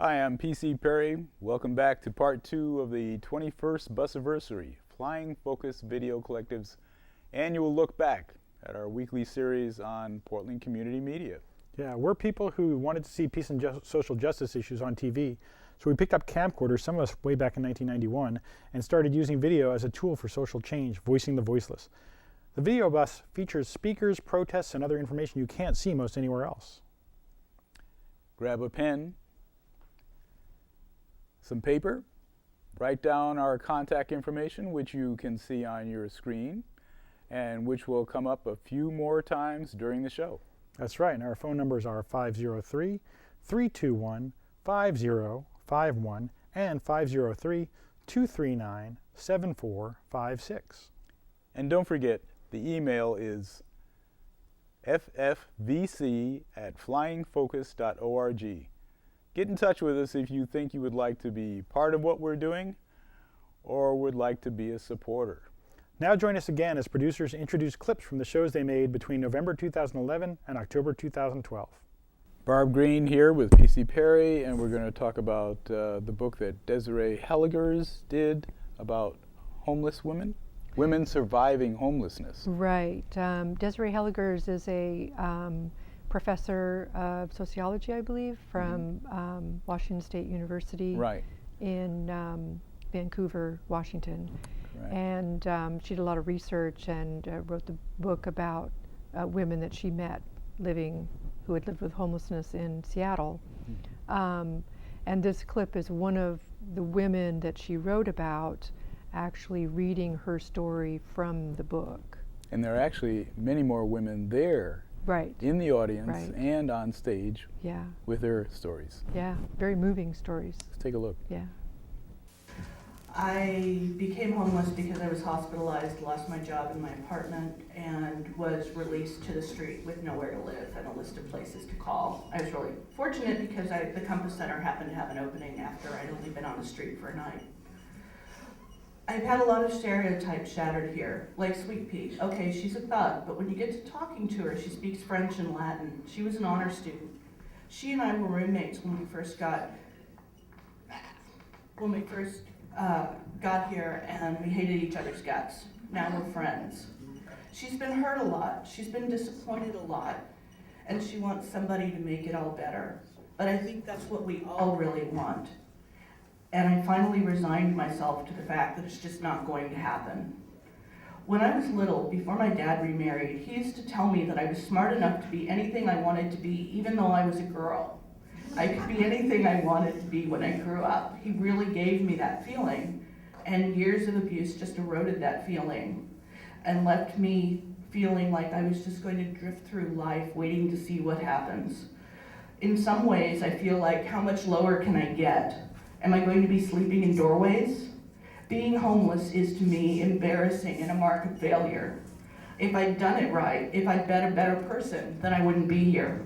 Hi, I'm PC Peri. Welcome back to part 2 of the 21st Busiversary, Flying Focus Video Collective's annual look back at our weekly series on Portland community media. Yeah, we're people who wanted to see peace and social justice issues on TV, so we picked up camcorders, some of us way back in 1991, and started using video as a tool for social change, voicing the voiceless. The video bus features speakers, protests, and other information you can't see most anywhere else. Grab a pen, some paper, write down our contact information, which you can see on your screen, and which will come up a few more times during the show. That's right, and our phone numbers are 503-321-5051 and 503-239-7456. And don't forget, the email is ffvc@flyingfocus.org. Get in touch with us if you think you would like to be part of what we're doing or would like to be a supporter. Now join us again as producers introduce clips from the shows they made between November 2011 and October 2012. Barb Greene here with PC Peri, and we're going to talk about the book that Desiree Helligers did about homeless women surviving homelessness. Right. Desiree Helligers is a professor of sociology, I believe, from Washington State University in Vancouver, Washington. Right. And she did a lot of research and wrote the book about women that she met who had lived with homelessness in Seattle. And this clip is one of the women that she wrote about actually reading her story from the book. And there are actually many more women there in the audience and on stage with their stories. Yeah, very moving stories. Let's take a look. Yeah. I became homeless because I was hospitalized, lost my job in my apartment, and was released to the street with nowhere to live and a list of places to call. I was really fortunate because the Compass Center happened to have an opening after I'd only been on the street for a night. I've had a lot of stereotypes shattered here, like Sweet Pea. Okay, she's a thug, but when you get to talking to her, she speaks French and Latin. She was an honor student. She and I were roommates when we first got here, and we hated each other's guts. Now we're friends. She's been hurt a lot. She's been disappointed a lot, and she wants somebody to make it all better. But I think that's what we all really want. And I finally resigned myself to the fact that it's just not going to happen. When I was little, before my dad remarried, he used to tell me that I was smart enough to be anything I wanted to be, even though I was a girl. I could be anything I wanted to be when I grew up. He really gave me that feeling, and years of abuse just eroded that feeling and left me feeling like I was just going to drift through life waiting to see what happens. In some ways, I feel like, how much lower can I get? Am I going to be sleeping in doorways? Being homeless is to me embarrassing and a mark of failure. If I'd done it right, if I'd been a better person, then I wouldn't be here.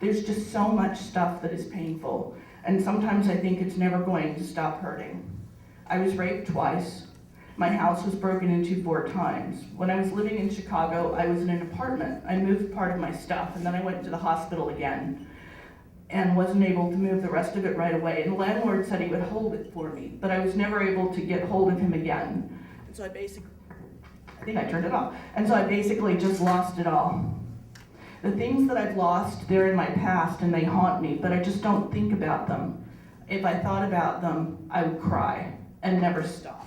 There's just so much stuff that is painful, and sometimes I think it's never going to stop hurting. I was raped twice. My house was broken into 4 times. When I was living in Chicago, I was in an apartment. I moved part of my stuff, and then I went to the hospital again and wasn't able to move the rest of it right away. And the landlord said he would hold it for me, but I was never able to get hold of him again. And so I think I turned it off. And so I basically just lost it all. The things that I've lost, they're in my past and they haunt me, but I just don't think about them. If I thought about them, I would cry and never stop.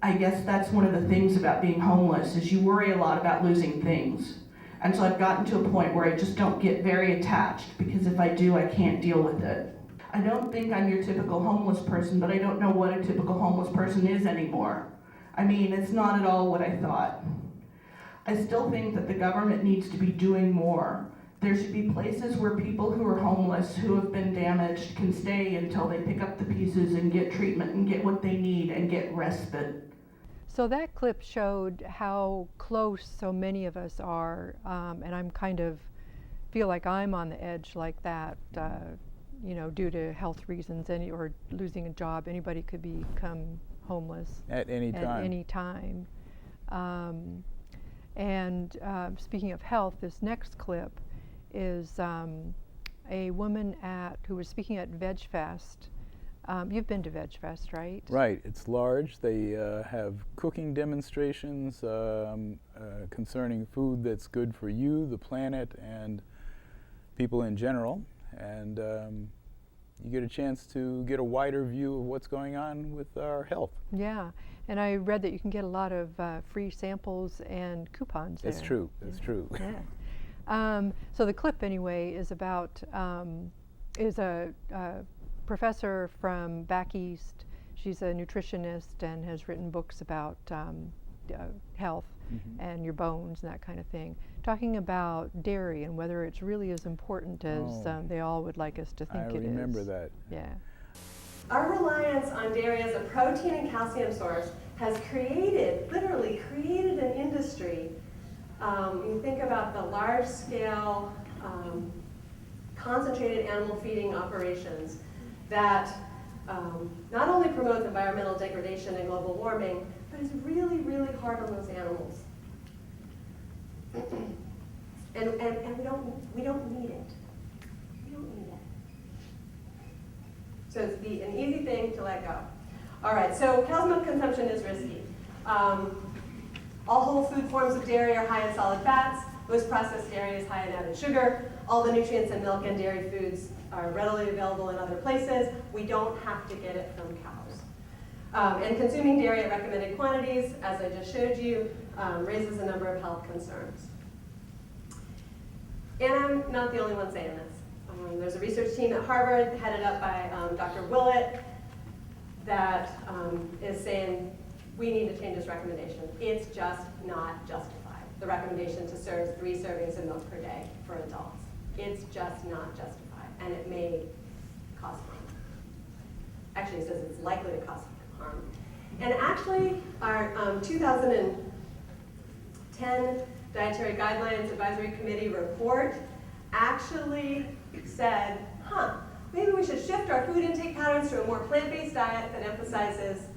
I guess that's one of the things about being homeless, is you worry a lot about losing things. And so I've gotten to a point where I just don't get very attached, because if I do, I can't deal with it. I don't think I'm your typical homeless person, but I don't know what a typical homeless person is anymore. I mean, it's not at all what I thought. I still think that the government needs to be doing more. There should be places where people who are homeless, who have been damaged, can stay until they pick up the pieces and get treatment and get what they need and get respite. So that clip showed how close so many of us are, and I'm feel like I'm on the edge like that, due to health reasons or losing a job. Anybody could become homeless at any time. And speaking of health, this next clip is a woman who was speaking at VegFest. You've been to VegFest, right? Right, it's large. They have cooking demonstrations concerning food that's good for you, the planet, and people in general. And you get a chance to get a wider view of what's going on with our health. Yeah, and I read that you can get a lot of free samples and coupons there. It's true, it's true. Yeah. So the clip, anyway, is about, is a professor from back east. She's a nutritionist and has written books about health and your bones and that kind of thing, talking about dairy and whether it's really as important as they all would like us to think it is. I remember that. Yeah. Our reliance on dairy as a protein and calcium source has literally created an industry. You think about the large-scale concentrated animal feeding operations that not only promotes environmental degradation and global warming, but is really, really hard on those animals. And we don't need it. We don't need it. So it's an easy thing to let go. All right, so cow's milk consumption is risky. All whole food forms of dairy are high in solid fats. Most processed dairy is high in added sugar. All the nutrients in milk and dairy foods are readily available in other places. We don't have to get it from cows. And consuming dairy at recommended quantities, as I just showed you, raises a number of health concerns. And I'm not the only one saying this. There's a research team at Harvard headed up by Dr. Willett that is saying we need to change this recommendation. It's just not justified. The recommendation to serve 3 servings of milk per day for adults. It's just not justified, and it may cause harm. Actually, it says it's likely to cause harm. And actually, our 2010 Dietary Guidelines Advisory Committee report actually said, maybe we should shift our food intake patterns to a more plant-based diet that emphasizes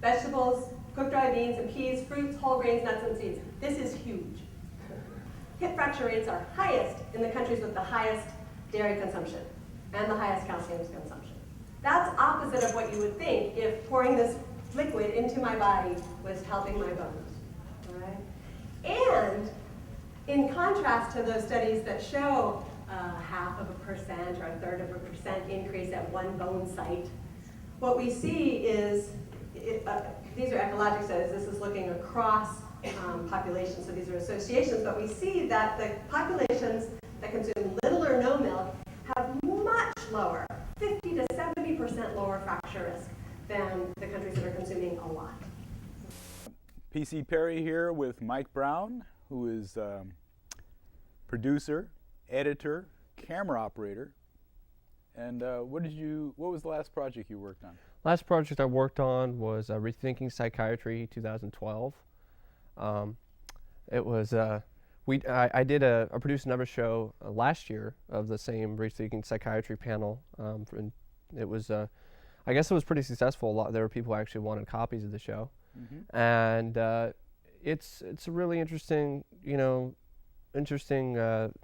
vegetables, cooked dry beans and peas, fruits, whole grains, nuts, and seeds. This is huge. Hip fracture rates are highest in the countries with the highest dairy consumption and the highest calcium consumption. That's opposite of what you would think if pouring this liquid into my body was helping my bones. All right? And in contrast to those studies that show 0.5% or 1/3% increase at one bone site, what we see is, these are ecologic studies, this is looking across populations, so these are associations, but we see that the populations that consume little or no milk have much lower, 50 to 70% lower fracture risk than the countries that are consuming a lot. PC Peri here with Mike Brown, who is producer, editor, camera operator. And what was the last project you worked on? Last project I worked on was Rethinking Psychiatry 2012. It was I produced another show last year of the same Rethinking Psychiatry panel. And it was I guess it was pretty successful. There were people who actually wanted copies of the show, and it's a really interesting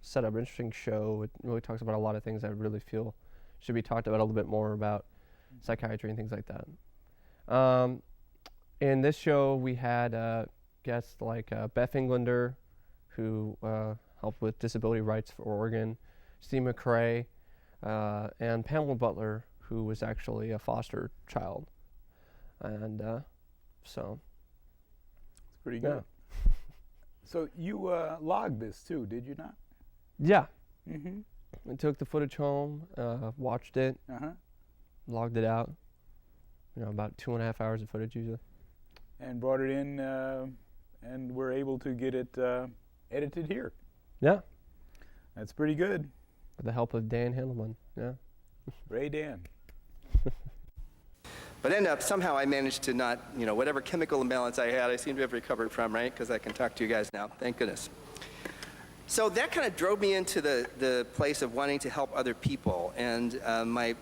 setup, interesting show. It really talks about a lot of things I really feel should be talked about a little bit more about psychiatry and things like that. In this show, we had guests like Beth Englander, who helped with disability rights for Oregon, Steve McCrae, and Pamela Butler, who was actually a foster child. And so. It's pretty good. Yeah. So you logged this too, did you not? Yeah. I took the footage home, watched it, logged it out. About 2.5 hours of footage usually. And brought it in, and we're able to get it edited here. Yeah. That's pretty good. With the help of Dan Handelman, yeah. Ray Dan. But somehow I managed to not, whatever chemical imbalance I had, I seem to have recovered from, right? Because I can talk to you guys now, thank goodness. So that kind of drove me into the place of wanting to help other people. And my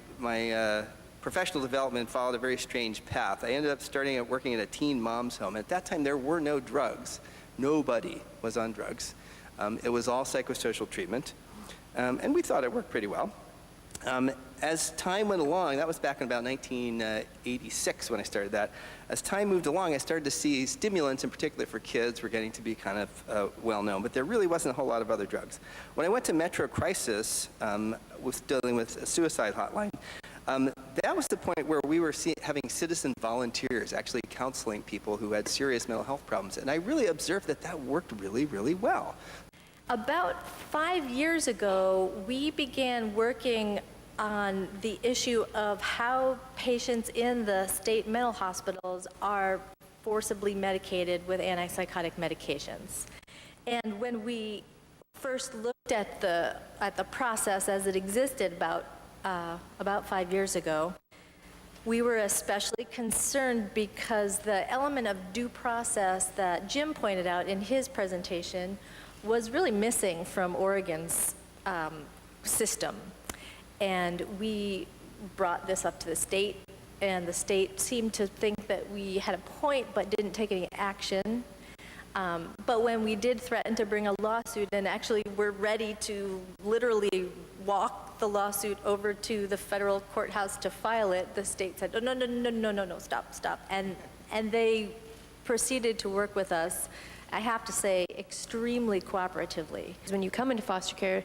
professional development followed a very strange path. I ended up working at a teen mom's home. At that time, there were no drugs. Nobody was on drugs. It was all psychosocial treatment. And we thought it worked pretty well. As time went along, that was back in about 1986 when I started that. As time moved along, I started to see stimulants, in particular for kids, were getting to be kind of well known, but there really wasn't a whole lot of other drugs. When I went to Metro Crisis, with dealing with a suicide hotline, that was the point where we were having citizen volunteers actually counseling people who had serious mental health problems, and I really observed that that worked really, really well. About 5 years ago, we began working on the issue of how patients in the state mental hospitals are forcibly medicated with antipsychotic medications. And when we first looked at the process as it existed about 5 years ago, we were especially concerned because the element of due process that Jim pointed out in his presentation was really missing from Oregon's system. And we brought this up to the state, and the state seemed to think that we had a point but didn't take any action. But when we did threaten to bring a lawsuit, and actually we're ready to literally walk the lawsuit over to the federal courthouse to file it, the state said, no, stop. And they proceeded to work with us, I have to say, extremely cooperatively. Because when you come into foster care,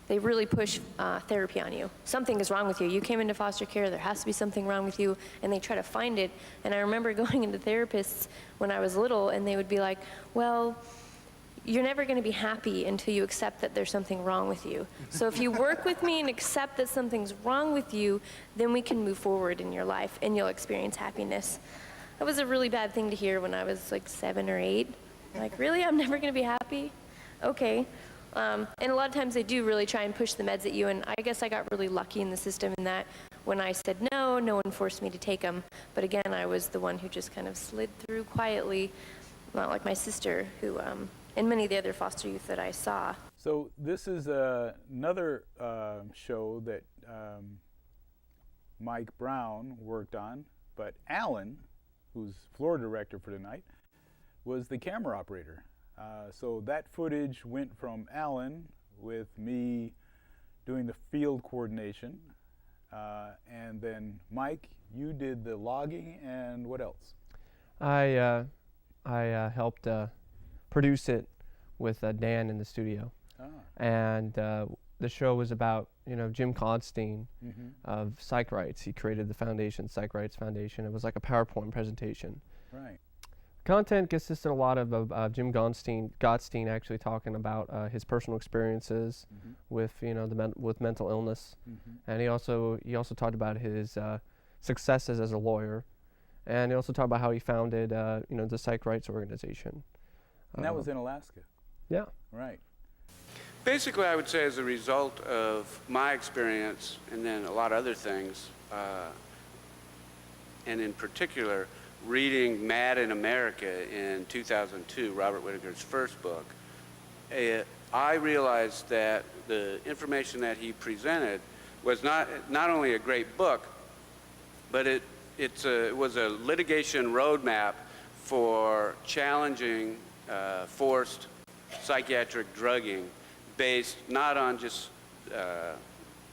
they really push therapy on you. Something is wrong with you. You came into foster care, there has to be something wrong with you, and they try to find it. And I remember going into therapists when I was little, and they would be like, well, you're never going to be happy until you accept that there's something wrong with you. So if you work with me and accept that something's wrong with you, then we can move forward in your life, and you'll experience happiness. That was a really bad thing to hear when I was like 7 or 8. Like, really? I'm never going to be happy? Okay. And a lot of times they do really try and push the meds at you, and I guess I got really lucky in the system in that when I said no, no one forced me to take them. But again, I was the one who just kind of slid through quietly, not like my sister, who, and many of the other foster youth that I saw. So this is another show that Mike Brown worked on, but Alan, who's floor director for tonight, was the camera operator. So that footage went from Alan with me doing the field coordination, and then Mike, you did the logging, and what else? I helped produce it with Dan in the studio. And the show was about, Jim Gottstein of Psych Rights. He created the foundation, Psych Rights Foundation. It was like a PowerPoint presentation. Right. Content consisted a lot of Jim Gottstein actually talking about his personal experiences with with mental illness, and he also talked about his successes as a lawyer, and he also talked about how he founded the Psych Rights organization. And that was in Alaska. Yeah. Right. Basically, I would say as a result of my experience, and then a lot of other things, and in particular, reading Mad in America in 2002, Robert Whittaker's first book, I realized that the information that he presented was not only a great book, but it was a litigation roadmap for challenging forced psychiatric drugging based not on just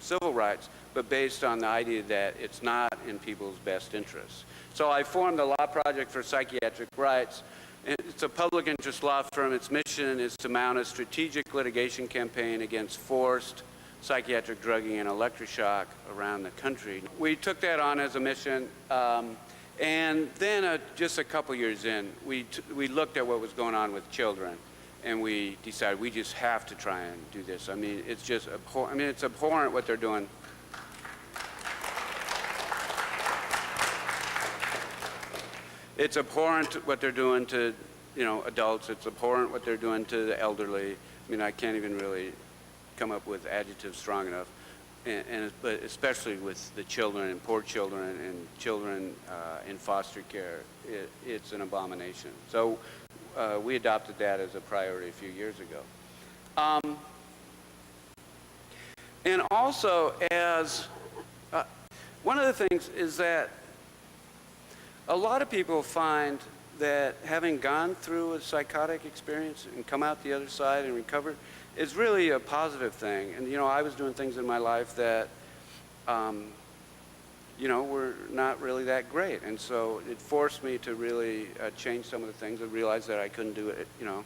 civil rights, but based on the idea that it's not in people's best interests. So I formed the Law Project for Psychiatric Rights. It's a public interest law firm. Its mission is to mount a strategic litigation campaign against forced psychiatric drugging and electroshock around the country. We took that on as a mission, and then just a couple years in, we looked at what was going on with children, and we decided we just have to try and do this. I mean, it's just it's abhorrent what they're doing. It's abhorrent what they're doing to, adults. It's abhorrent what they're doing to the elderly. I mean, I can't even really come up with adjectives strong enough. But especially with the children and poor children and children in foster care, it's an abomination. So we adopted that as a priority a few years ago. And also, as one of the things is that a lot of people find that having gone through a psychotic experience and come out the other side and recovered is really a positive thing. And I was doing things in my life that you know, were not really that great. And so it forced me to really change some of the things. I realized that I couldn't do it, you know,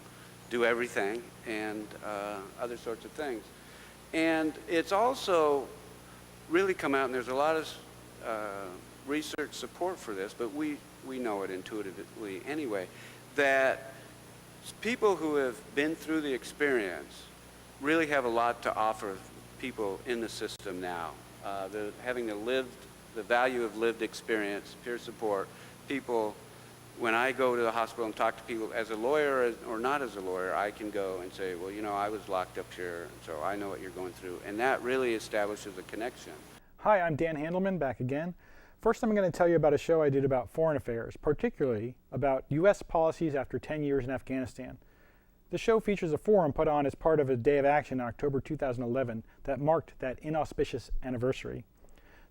do everything and other sorts of things. And it's also really come out, and there's a lot of research support for this, but we know it intuitively anyway, that people who have been through the experience really have a lot to offer people in the system now. Having the value of lived experience, peer support, people, when I go to the hospital and talk to people as a lawyer or not as a lawyer, I can go and say, well, you know, I was locked up here, so I know what you're going through. And that really establishes a connection. Hi, I'm Dan Handelman, back again. First, I'm going to tell you about a show I did about foreign affairs, particularly about U.S. policies after 10 years in Afghanistan. The show features a forum put on as part of a day of action in October 2011 that marked that inauspicious anniversary.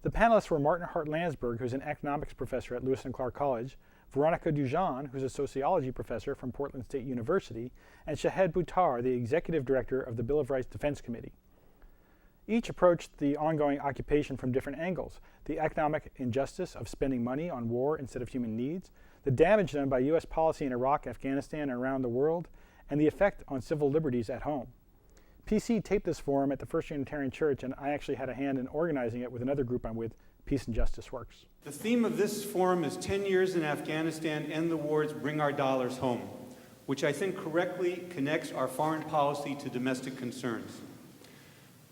The panelists were Martin Hart-Landsberg, who's an economics professor at Lewis and Clark College, Veronica Dujan, who's a sociology professor from Portland State University, and Shahed Buttar, the executive director of the Bill of Rights Defense Committee. Each approached the ongoing occupation from different angles: the economic injustice of spending money on war instead of human needs, the damage done by U.S. policy in Iraq, Afghanistan, and around the world, and the effect on civil liberties at home. PC taped this forum at the First Unitarian Church, and I actually had a hand in organizing it with another group I'm with, Peace and Justice Works. The theme of this forum is 10 years in Afghanistan, End the Wars, Bring Our Dollars Home, which I think correctly connects our foreign policy to domestic concerns.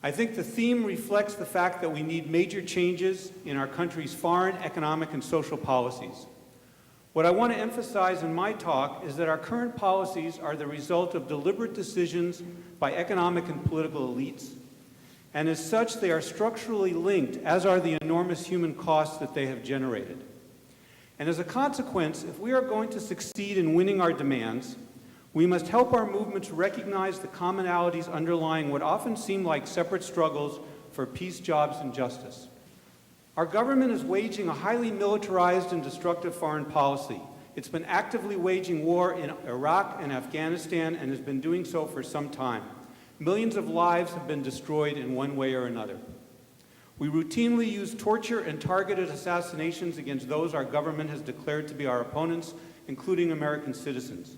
I think the theme reflects the fact that we need major changes in our country's foreign, economic, and social policies. What I want to emphasize in my talk is that our current policies are the result of deliberate decisions by economic and political elites, and as such, they are structurally linked, as are the enormous human costs that they have generated. And as a consequence, if we are going to succeed in winning our demands, we must help our movements recognize the commonalities underlying what often seem like separate struggles for peace, jobs, and justice. Our government is waging a highly militarized and destructive foreign policy. It's been actively waging war in Iraq and Afghanistan and has been doing so for some time. Millions of lives have been destroyed in one way or another. We routinely use torture and targeted assassinations against those our government has declared to be our opponents, including American citizens.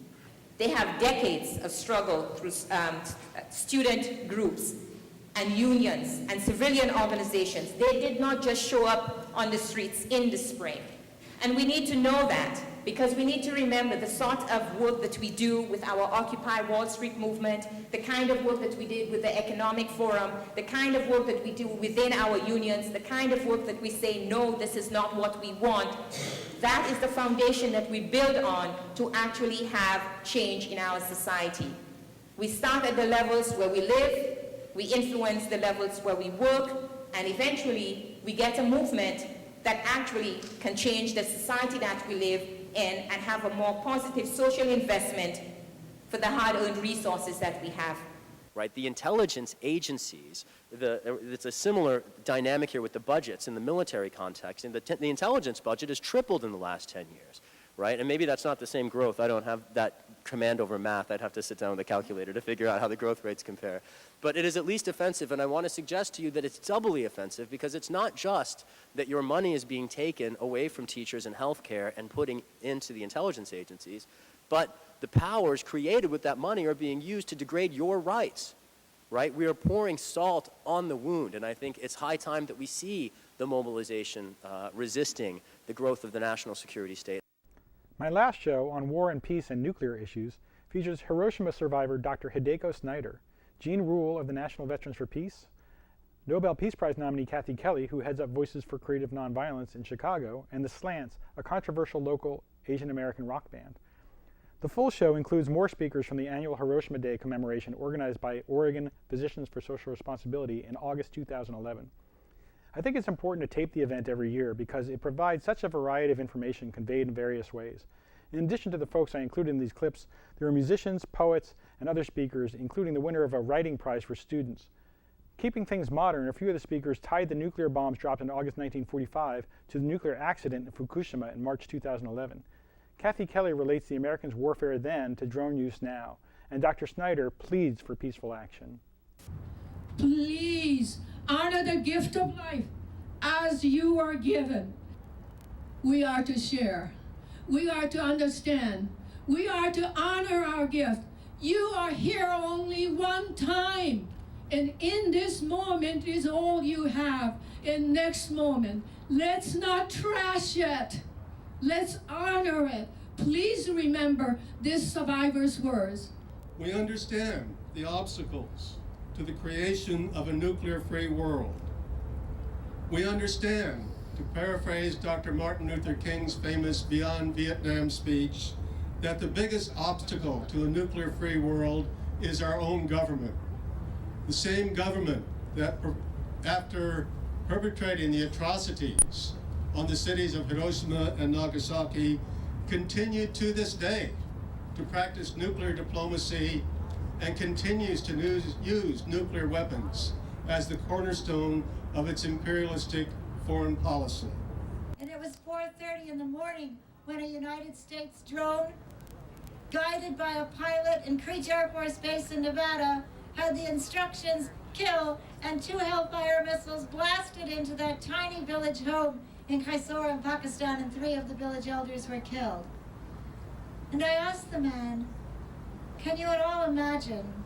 They have decades of struggle through student groups and unions and civilian organizations. They did not just show up on the streets in the spring. And we need to know that, because we need to remember the sort of work that we do with our Occupy Wall Street movement, the kind of work that we did with the Economic Forum, the kind of work that we do within our unions, the kind of work that we say, no, this is not what we want. That is the foundation that we build on to actually have change in our society. We start at the levels where we live, we influence the levels where we work, and eventually we get a movement that actually can change the society that we live in and have a more positive social investment for the hard-earned resources that we have. Right, the intelligence agencies, it's a similar dynamic here with the budgets in the military context, and the intelligence budget has tripled in the last 10 years, right? And maybe that's not the same growth. I don't have that command over math. I'd have to sit down with a calculator to figure out how the growth rates compare. But it is at least offensive, and I want to suggest to you that it's doubly offensive, because it's not just that your money is being taken away from teachers and healthcare and putting into the intelligence agencies, but the powers created with that money are being used to degrade your rights, right? We are pouring salt on the wound, and I think it's high time that we see the mobilization resisting the growth of the national security state. My last show on war and peace and nuclear issues features Hiroshima survivor Dr. Hideko Snyder, Jean Rule of the National Veterans for Peace, Nobel Peace Prize nominee Kathy Kelly, who heads up Voices for Creative Nonviolence in Chicago, and The Slants, a controversial local Asian American rock band. The full show includes more speakers from the annual Hiroshima Day commemoration organized by Oregon Physicians for Social Responsibility in August 2011. I think it's important to tape the event every year because it provides such a variety of information conveyed in various ways. In addition to the folks I included in these clips, there are musicians, poets, and other speakers, including the winner of a writing prize for students. Keeping things modern, a few of the speakers tied the nuclear bombs dropped in August 1945 to the nuclear accident in Fukushima in March 2011. Kathy Kelly relates the Americans' warfare then to drone use now, and Dr. Snyder pleads for peaceful action. Please honor the gift of life as you are given. We are to share. We are to understand. We are to honor our gift. You are here only one time, and in this moment is all you have. In next moment, let's not trash it. Let's honor it. Please remember this survivor's words. We understand the obstacles to the creation of a nuclear-free world. We understand, to paraphrase Dr. Martin Luther King's famous Beyond Vietnam speech, that the biggest obstacle to a nuclear-free world is our own government. The same government that, after perpetrating the atrocities on the cities of Hiroshima and Nagasaki, continued to this day to practice nuclear diplomacy and continues to use nuclear weapons as the cornerstone of its imperialistic foreign policy. And it was 4:30 in the morning when a United States drone, guided by a pilot in Creech Air Force Base in Nevada, had the instructions kill, and 2 Hellfire missiles blasted into that tiny village home in Mysore in Pakistan, and 3 of the village elders were killed. And I asked the man, can you at all imagine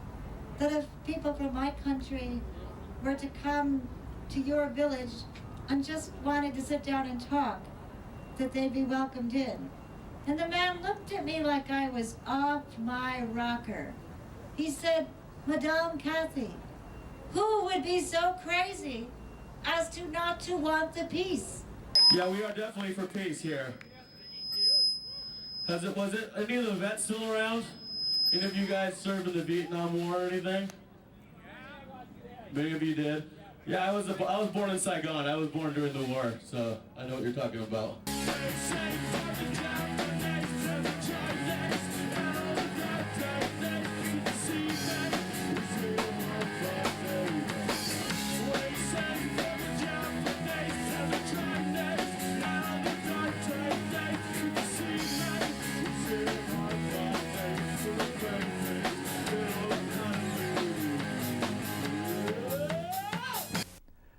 that if people from my country were to come to your village and just wanted to sit down and talk, that they'd be welcomed in? And the man looked at me like I was off my rocker. He said, Madame Kathy, who would be so crazy as to not to want the peace? Yeah, we are definitely for peace here. Was it any of the vets still around? Any of you guys served in the Vietnam War or anything? Many of you did. Yeah, I was born in Saigon. I was born during the war, so I know what you're talking about.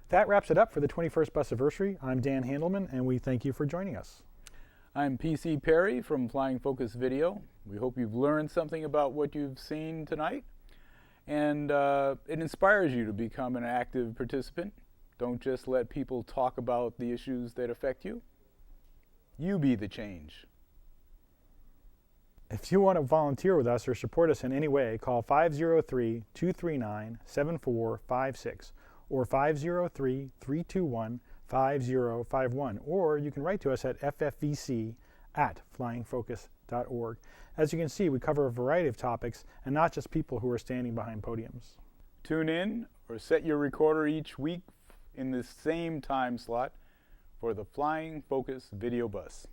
That wraps it up for the 21st Busiversary. I'm Dan Handelman, and we thank you for joining us. I'm PC Peri from Flying Focus Video. We hope you've learned something about what you've seen tonight, and it inspires you to become an active participant. Don't just let people talk about the issues that affect you. You be the change. If you want to volunteer with us or support us in any way, call 503-239-7456 or 503-321-5051, or you can write to us at ffvc@flyingfocus.org. As you can see, we cover a variety of topics and not just people who are standing behind podiums. Tune in or set your recorder each week in the same time slot for the Flying Focus Video Bus.